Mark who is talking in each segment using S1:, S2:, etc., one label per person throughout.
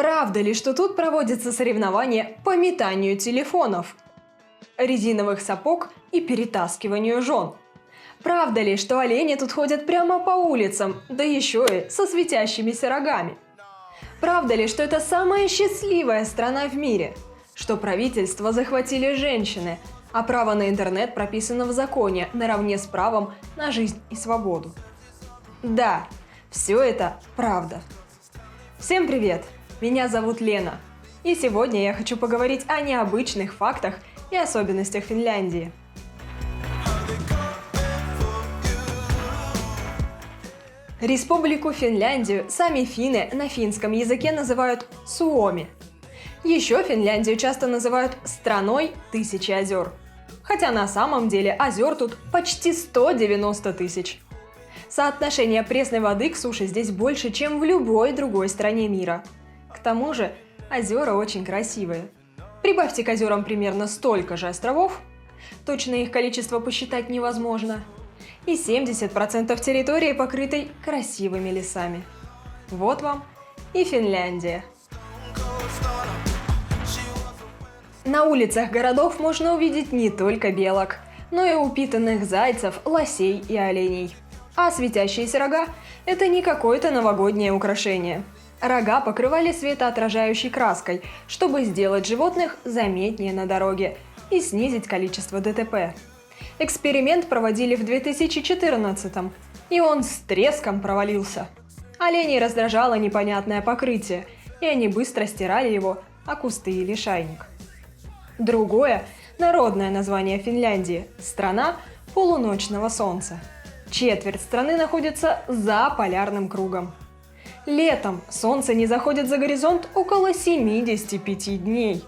S1: Правда ли, что тут проводятся соревнования по метанию телефонов, резиновых сапог и перетаскиванию жен? Правда ли, что олени тут ходят прямо по улицам, да еще и со светящимися рогами? Правда ли, что это самая счастливая страна в мире? Что правительство захватили женщины, а право на интернет прописано в законе наравне с правом на жизнь и свободу? Да, все это правда. Всем привет! Меня зовут Лена. И сегодня я хочу поговорить о необычных фактах и особенностях Финляндии. Республику Финляндию сами финны на финском языке называют Суоми. Еще Финляндию часто называют страной тысячи озер. Хотя на самом деле озер тут почти 190 тысяч. Соотношение пресной воды к суше здесь больше, чем в любой другой стране мира. К тому же озера очень красивые. Прибавьте к озерам примерно столько же островов, точно их количество посчитать невозможно, и 70% территории покрытой красивыми лесами. Вот вам и Финляндия. На улицах городов можно увидеть не только белок, но и упитанных зайцев, лосей и оленей. А светящиеся рога – это не какое-то новогоднее украшение. Рога покрывали светоотражающей краской, чтобы сделать животных заметнее на дороге и снизить количество ДТП. Эксперимент проводили в 2014-м, и он с треском провалился. Оленей раздражало непонятное покрытие, и они быстро стирали его о кусты и лишайник. Другое – народное название Финляндии – страна полуночного солнца. Четверть страны находится за полярным кругом. Летом солнце не заходит за горизонт около 75 дней.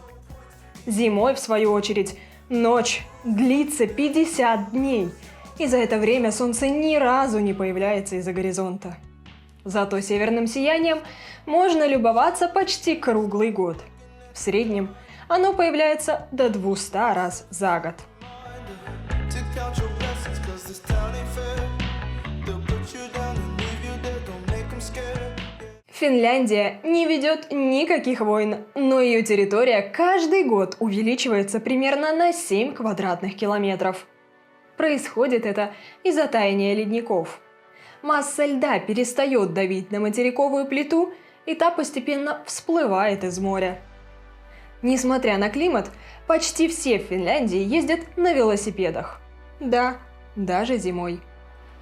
S1: Зимой, в свою очередь, ночь длится 50 дней, и за это время солнце ни разу не появляется из-за горизонта. Зато северным сиянием можно любоваться почти круглый год. В среднем оно появляется до 200 раз за год. Финляндия не ведет никаких войн, но ее территория каждый год увеличивается примерно на 7 квадратных километров. Происходит это из-за таяния ледников. Масса льда перестает давить на материковую плиту, и та постепенно всплывает из моря. Несмотря на климат, почти все в Финляндии ездят на велосипедах. Да, даже зимой.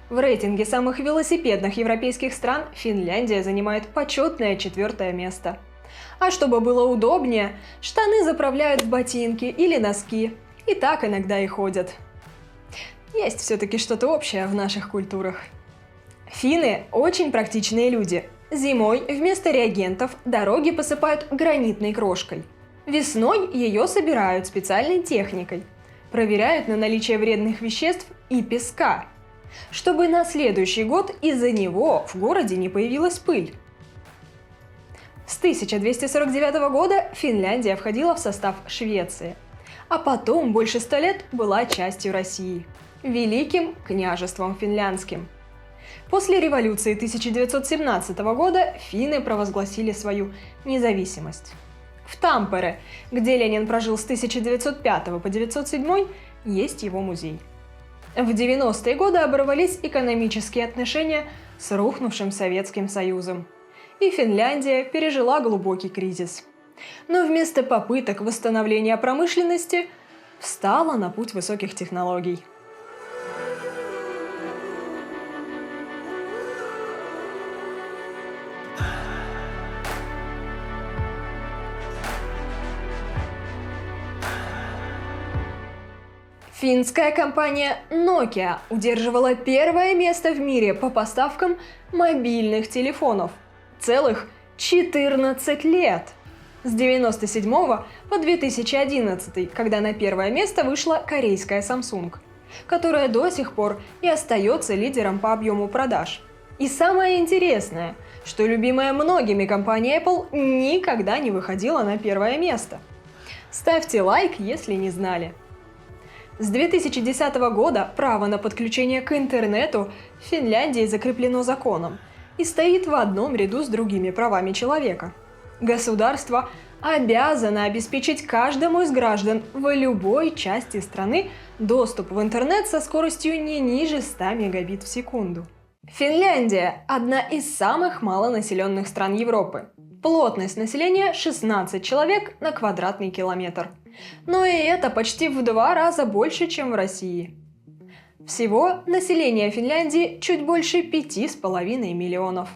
S1: В рейтинге самых велосипедных европейских стран Финляндия занимает почетное 4-е место. А чтобы было удобнее, штаны заправляют в ботинки или носки, и так иногда и ходят. Есть все-таки что-то общее в наших культурах. Финны очень практичные люди. Зимой вместо реагентов дороги посыпают гранитной крошкой. Весной ее собирают специальной техникой. Проверяют на наличие вредных веществ и песка, чтобы на следующий год из-за него в городе не появилась пыль. С 1249 года Финляндия входила в состав Швеции, а потом больше 100 лет была частью России, Великим княжеством финляндским. После революции 1917 года финны провозгласили свою независимость. В Тампере, где Ленин прожил с 1905 по 1907, есть его музей. В 90-е годы оборвались экономические отношения с рухнувшим Советским Союзом, и Финляндия пережила глубокий кризис. Но вместо попыток восстановления промышленности встала на путь высоких технологий. Финская компания Nokia удерживала первое место в мире по поставкам мобильных телефонов. Целых 14 лет. С 1997 по 2011, когда на первое место вышла корейская Samsung, которая до сих пор и остается лидером по объему продаж. И самое интересное, что любимая многими компания Apple никогда не выходила на первое место. Ставьте лайк, если не знали. С 2010 года право на подключение к интернету в Финляндии закреплено законом и стоит в одном ряду с другими правами человека. Государство обязано обеспечить каждому из граждан в любой части страны доступ в интернет со скоростью не ниже 100 мегабит в секунду. Финляндия – одна из самых малонаселенных стран Европы. Плотность населения 16 человек на квадратный километр. Но и это почти в 2 раза больше, чем в России. Всего население Финляндии чуть больше 5,5 миллионов.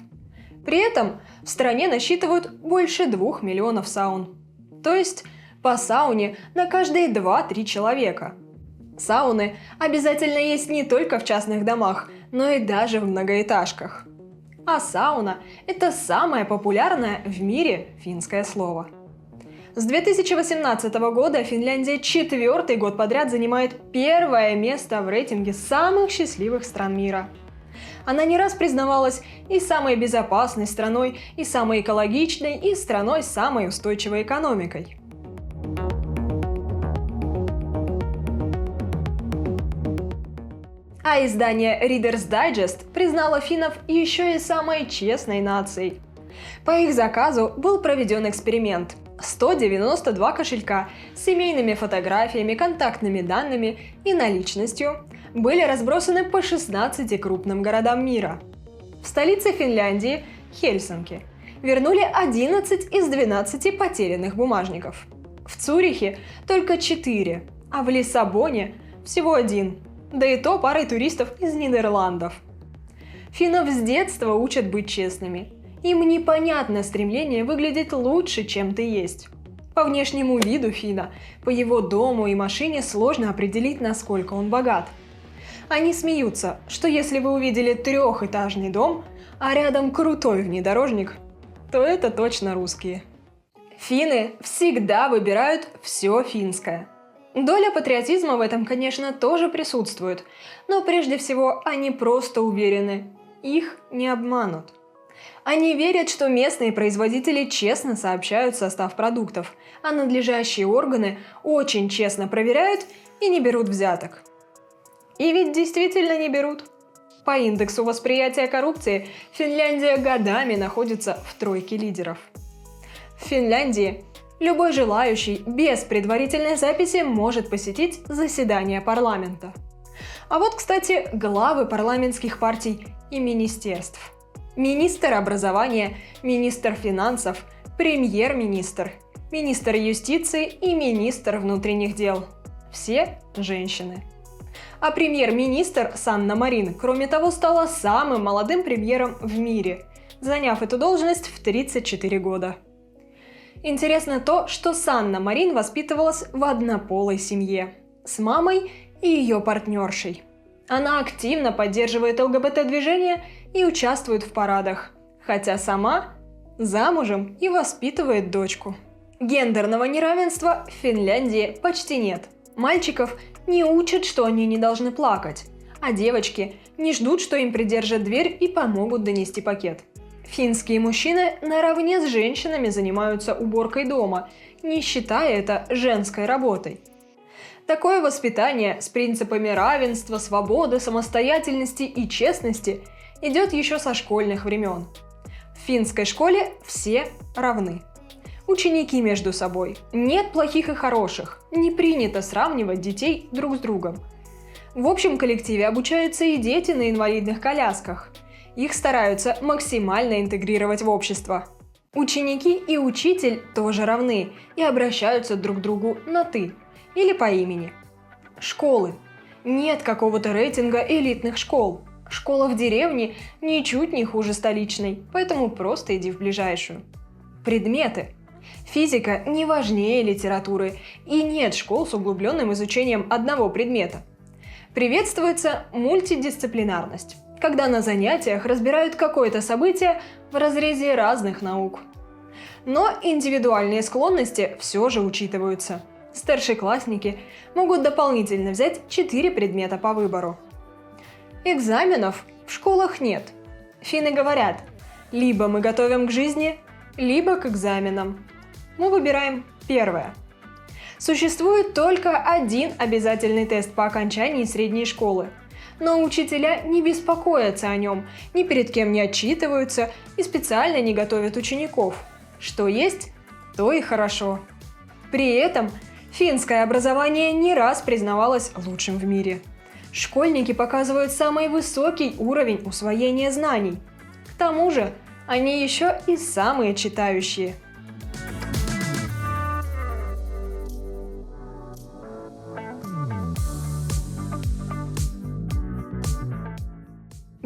S1: При этом в стране насчитывают больше 2 миллионов саун. То есть по сауне на каждые 2-3 человека. Сауны обязательно есть не только в частных домах, но и даже в многоэтажках. А сауна – это самое популярное в мире финское слово. С 2018 года Финляндия 4-й год подряд занимает 1-е место в рейтинге самых счастливых стран мира. Она не раз признавалась и самой безопасной страной, и самой экологичной, и страной с самой устойчивой экономикой. А издание Reader's Digest признало финнов еще и самой честной нацией. По их заказу был проведен эксперимент. 192 кошелька с семейными фотографиями, контактными данными и наличностью были разбросаны по 16 крупным городам мира. В столице Финляндии, Хельсинки, вернули 11 из 12 потерянных бумажников. В Цюрихе только 4, а в Лиссабоне всего 1. Да и то парой туристов из Нидерландов. Финнов с детства учат быть честными. Им непонятно стремление выглядеть лучше, чем ты есть. По внешнему виду финна, по его дому и машине сложно определить, насколько он богат. Они смеются, что если вы увидели 3-этажный дом, а рядом крутой внедорожник, то это точно русские. Финны всегда выбирают все финское. Доля патриотизма в этом, конечно, тоже присутствует, но прежде всего они просто уверены, их не обманут. Они верят, что местные производители честно сообщают состав продуктов, а надлежащие органы очень честно проверяют и не берут взяток. И ведь действительно не берут. По индексу восприятия коррупции Финляндия годами находится в тройке лидеров. В Финляндии любой желающий без предварительной записи может посетить заседание парламента. А вот, кстати, главы парламентских партий и министерств. Министр образования, министр финансов, премьер-министр, министр юстиции и министр внутренних дел. Все женщины. А премьер-министр Санна Марин, кроме того, стала самым молодым премьером в мире, заняв эту должность в 34 года. Интересно то, что Санна Марин воспитывалась в однополой семье с мамой и ее партнершей. Она активно поддерживает ЛГБТ-движение и участвует в парадах, хотя сама замужем и воспитывает дочку. Гендерного неравенства в Финляндии почти нет. Мальчиков не учат, что они не должны плакать, а девочки не ждут, что им придержат дверь и помогут донести пакет. Финские мужчины наравне с женщинами занимаются уборкой дома, не считая это женской работой. Такое воспитание с принципами равенства, свободы, самостоятельности и честности идет еще со школьных времен. В финской школе все равны. Ученики между собой. Нет плохих и хороших. Не принято сравнивать детей друг с другом. В общем коллективе обучаются и дети на инвалидных колясках. Их стараются максимально интегрировать в общество. Ученики и учитель тоже равны и обращаются друг к другу на «ты» или по имени. Школы. Нет какого-то рейтинга элитных школ. Школа в деревне ничуть не хуже столичной, поэтому просто иди в ближайшую. Предметы. Физика не важнее литературы, и нет школ с углубленным изучением одного предмета. Приветствуется мультидисциплинарность, когда на занятиях разбирают какое-то событие в разрезе разных наук. Но индивидуальные склонности все же учитываются. Старшеклассники могут дополнительно взять 4 предмета по выбору. Экзаменов в школах нет. Финны говорят, либо мы готовим к жизни, либо к экзаменам. Мы выбираем первое. Существует только один обязательный тест по окончании средней школы. Но учителя не беспокоятся о нем, ни перед кем не отчитываются и специально не готовят учеников. Что есть, то и хорошо. При этом финское образование не раз признавалось лучшим в мире. Школьники показывают самый высокий уровень усвоения знаний. К тому же, они еще и самые читающие.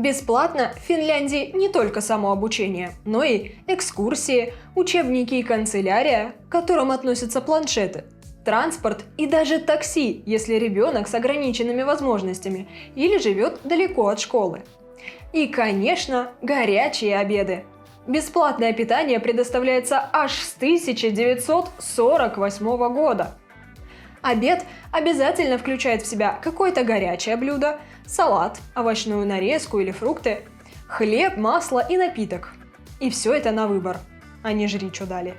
S1: Бесплатно в Финляндии не только само обучение, но и экскурсии, учебники и канцелярия, к которым относятся планшеты, транспорт и даже такси, если ребенок с ограниченными возможностями или живет далеко от школы. И, конечно, горячие обеды. Бесплатное питание предоставляется аж с 1948 года. Обед обязательно включает в себя какое-то горячее блюдо, салат, овощную нарезку или фрукты, хлеб, масло и напиток. И все это на выбор, а не жри, что дали.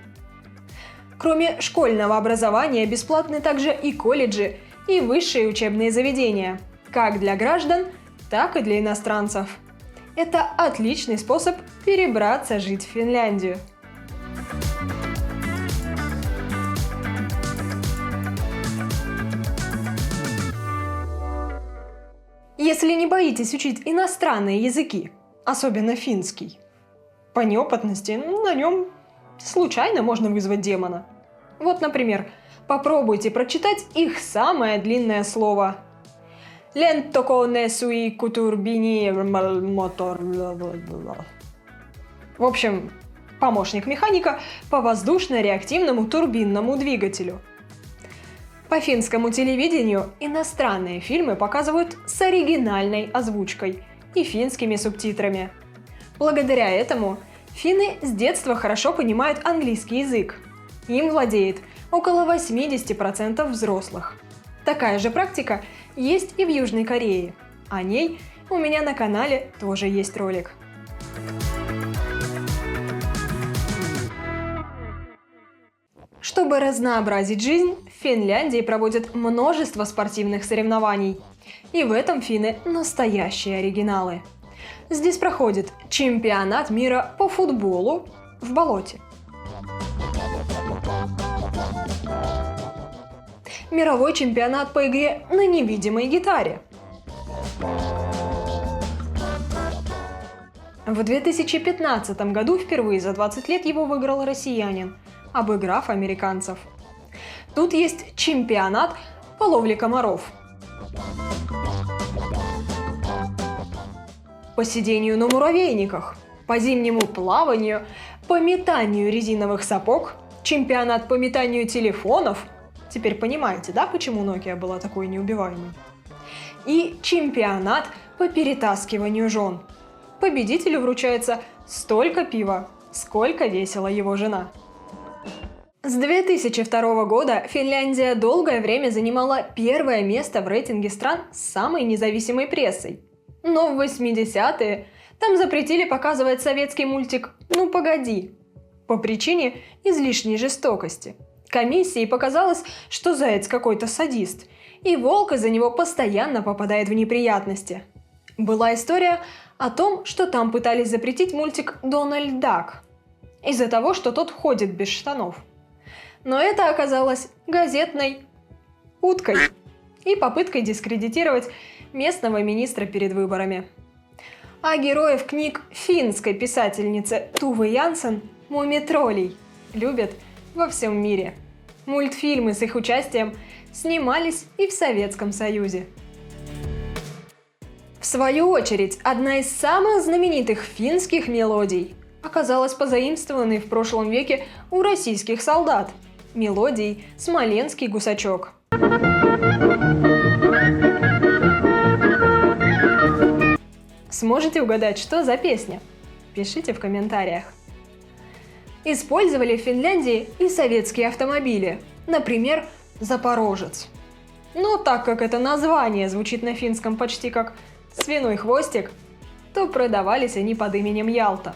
S1: Кроме школьного образования, бесплатны также и колледжи, и высшие учебные заведения, как для граждан, так и для иностранцев. Это отличный способ перебраться жить в Финляндию. Если не боитесь учить иностранные языки, особенно финский, по неопытности на нем случайно можно вызвать демона. Вот, например, попробуйте прочитать их самое длинное слово. Лентоконе суи кутурбини мотор. В общем, помощник механика по воздушно-реактивному турбинному двигателю. По финскому телевидению иностранные фильмы показывают с оригинальной озвучкой и финскими субтитрами. Благодаря этому финны с детства хорошо понимают английский язык. Им владеет около 80% взрослых. Такая же практика есть и в Южной Корее. О ней у меня на канале тоже есть ролик. Чтобы разнообразить жизнь, в Финляндии проводят множество спортивных соревнований. И в этом финны настоящие оригиналы. Здесь проходит чемпионат мира по футболу в болоте. Мировой чемпионат по игре на невидимой гитаре. В 2015 году впервые за 20 лет его выиграл россиянин, обыграв американцев. Тут есть чемпионат по ловле комаров. По сидению на муравейниках, по зимнему плаванию, по метанию резиновых сапог, чемпионат по метанию телефонов. Теперь понимаете, да, почему Nokia была такой неубиваемой? И чемпионат по перетаскиванию жен. Победителю вручается столько пива, сколько весила его жена. С 2002 года Финляндия долгое время занимала первое место в рейтинге стран с самой независимой прессой. Но в 80-е там запретили показывать советский мультик «Ну погоди» по причине излишней жестокости. Комиссии показалось, что заяц какой-то садист, и волк из-за него постоянно попадает в неприятности. Была история о том, что там пытались запретить мультик «Дональд Дак» из-за того, что тот ходит без штанов. Но это оказалось газетной уткой и попыткой дискредитировать местного министра перед выборами. А героев книг финской писательницы Тувы Янсен «Мумитроллей» любят во всем мире. Мультфильмы с их участием снимались и в Советском Союзе. В свою очередь, одна из самых знаменитых финских мелодий оказалась позаимствованной в прошлом веке у российских солдат – мелодией «Смоленский гусачок». Сможете угадать, что за песня? Пишите в комментариях. Использовали в Финляндии и советские автомобили, например, «Запорожец». Но так как это название звучит на финском почти как «свиной хвостик», то продавались они под именем «Ялта».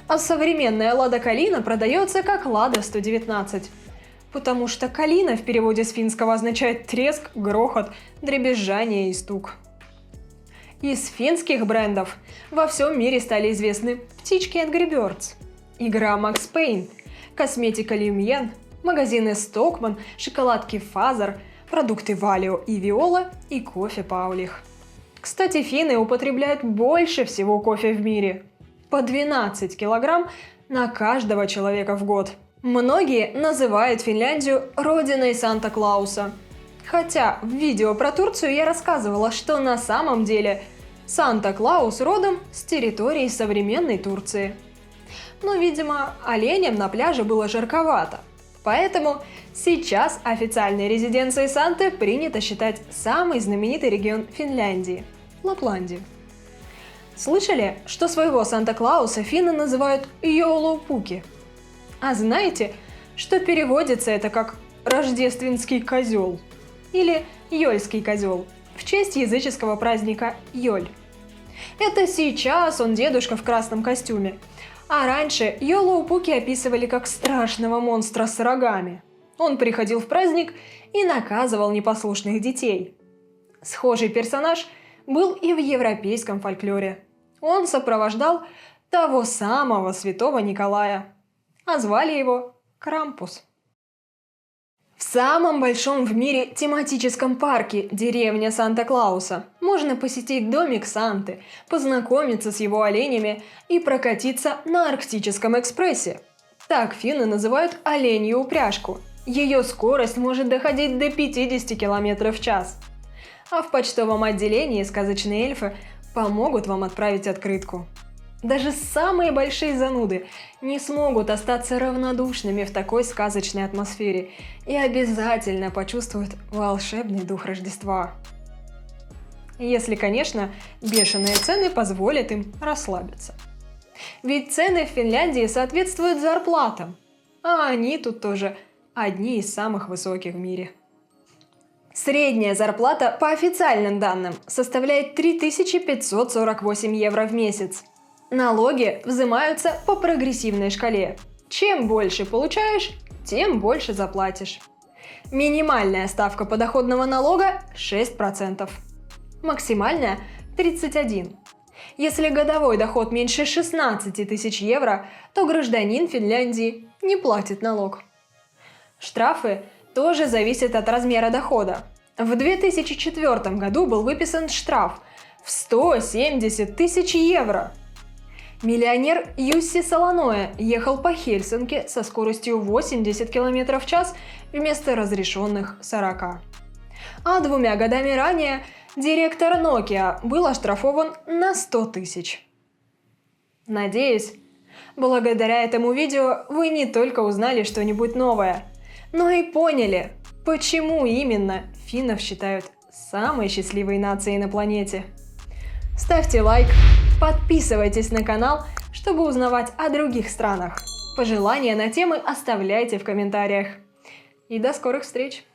S1: А современная «Лада Калина» продается как «Лада 119», потому что «калина» в переводе с финского означает треск, грохот, дребезжание и стук. Из финских брендов во всем мире стали известны птички Angry Birds, игра Max Payne, косметика Люмьен, магазины Стокман, шоколадки Фазер, продукты Валио и Виола и кофе Паулих. Кстати, финны употребляют больше всего кофе в мире. По 12 килограмм на каждого человека в год. Многие называют Финляндию родиной Санта-Клауса. Хотя в видео про Турцию я рассказывала, что на самом деле Санта-Клаус родом с территории современной Турции. Но, видимо, оленям на пляже было жарковато. Поэтому сейчас официальной резиденцией Санты принято считать самый знаменитый регион Финляндии – Лапландию. Слышали, что своего Санта-Клауса финны называют Йолупуки? А знаете, что переводится это как «рождественский козел» или «ёльский козел» в честь языческого праздника Йоль? Это сейчас он дедушка в красном костюме, а раньше Йолупуки описывали как страшного монстра с рогами. Он приходил в праздник и наказывал непослушных детей. Схожий персонаж был и в европейском фольклоре. Он сопровождал того самого святого Николая, а звали его Крампус. В самом большом в мире тематическом парке деревня Санта-Клауса можно посетить домик Санты, познакомиться с его оленями и прокатиться на Арктическом экспрессе. Так финны называют оленью упряжку. Ее скорость может доходить до 50 км в час. А в почтовом отделении сказочные эльфы помогут вам отправить открытку. Даже самые большие зануды не смогут остаться равнодушными в такой сказочной атмосфере и обязательно почувствуют волшебный дух Рождества. Если, конечно, бешеные цены позволят им расслабиться. Ведь цены в Финляндии соответствуют зарплатам, а они тут тоже одни из самых высоких в мире. Средняя зарплата по официальным данным составляет 3548 евро в месяц. Налоги взимаются по прогрессивной шкале. Чем больше получаешь, тем больше заплатишь. Минимальная ставка подоходного налога – 6%. Максимальная – 31%. Если годовой доход меньше 16 тысяч евро, то гражданин Финляндии не платит налог. Штрафы тоже зависят от размера дохода. В 2004 году был выписан штраф в 170 тысяч евро. Миллионер Юсси Солоноя ехал по Хельсинки со скоростью 80 км в час вместо разрешенных 40. А 2 годами ранее директор Nokia был оштрафован на 100 тысяч. Надеюсь, благодаря этому видео вы не только узнали что-нибудь новое, но и поняли, почему именно финнов считают самой счастливой нацией на планете. Ставьте лайк, подписывайтесь на канал, чтобы узнавать о других странах. Пожелания на темы оставляйте в комментариях. И до скорых встреч!